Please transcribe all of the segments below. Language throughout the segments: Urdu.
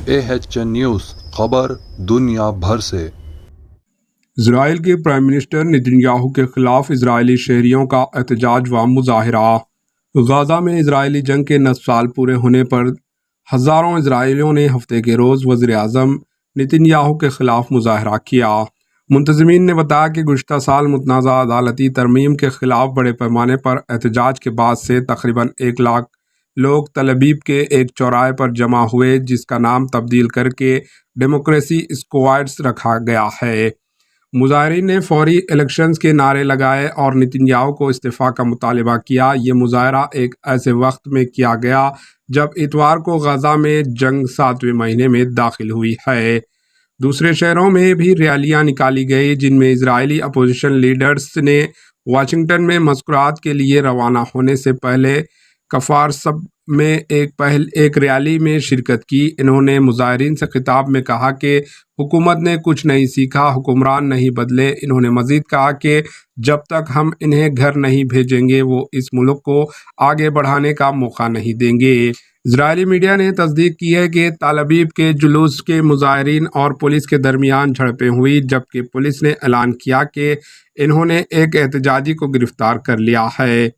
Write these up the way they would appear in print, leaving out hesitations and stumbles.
AHN نیوز خبر دنیا بھر سے۔ اسرائیل کے پرائم منسٹر نتن یاہو کے خلاف اسرائیلی شہریوں کا احتجاج و مظاہرہ۔ غزہ میں اسرائیلی جنگ کے 9 سال پورے ہونے پر ہزاروں اسرائیلیوں نے ہفتے کے روز وزیر اعظم نتن یاہو کے خلاف مظاہرہ کیا۔ منتظمین نے بتایا کہ گزشتہ سال متنازع عدالتی ترمیم کے خلاف بڑے پیمانے پر احتجاج کے بعد سے تقریباً 1 لاکھ لوگ تل ابیب کے ایک چوراہے پر جمع ہوئے، جس کا نام تبدیل کر کے ڈیموکریسی اسکواڈز رکھا گیا ہے۔ مظاہرین نے فوری الیکشنز کے نعرے لگائے اور نتن یاہو کو استعفیٰ کا مطالبہ کیا۔ یہ مظاہرہ ایک ایسے وقت میں کیا گیا جب اتوار کو غزہ میں جنگ 7ویں مہینے میں داخل ہوئی ہے۔ دوسرے شہروں میں بھی ریالیاں نکالی گئی، جن میں اسرائیلی اپوزیشن لیڈرز نے واشنگٹن میں مذاکرات کے لیے روانہ ہونے سے پہلے کفار سب میں ایک ریالی میں شرکت کی۔ انہوں نے مظاہرین سے خطاب میں کہا کہ حکومت نے کچھ نہیں سیکھا، حکمران نہیں بدلے۔ انہوں نے مزید کہا کہ جب تک ہم انہیں گھر نہیں بھیجیں گے، وہ اس ملک کو آگے بڑھانے کا موقع نہیں دیں گے۔ اسرائیلی میڈیا نے تصدیق کی ہے کہ تل ابیب کے جلوس کے مظاہرین اور پولیس کے درمیان جھڑپیں ہوئی، جبکہ پولیس نے اعلان کیا کہ انہوں نے ایک احتجاجی کو گرفتار کر لیا ہے۔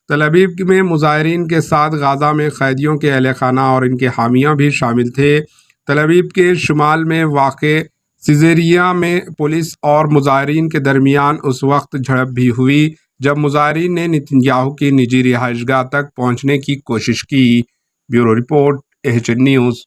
تل ابیب میں مظاہرین کے ساتھ غزہ میں قیدیوں کے اہل خانہ اور ان کے حامیوں بھی شامل تھے۔ تل ابیب کے شمال میں واقع سیزیریا میں پولیس اور مظاہرین کے درمیان اس وقت جھڑپ بھی ہوئی جب مظاہرین نے نتن یاہو کی نجی رہائش گاہ تک پہنچنے کی کوشش کی۔ Bureau report, AHN news.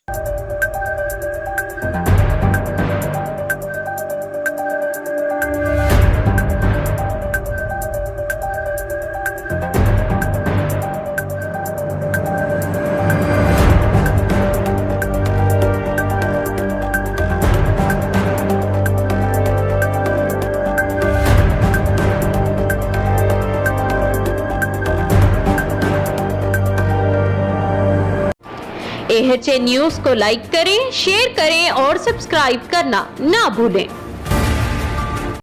AHN news کو لائک کریں، شیئر کریں اور سبسکرائب کرنا نہ بھولیں۔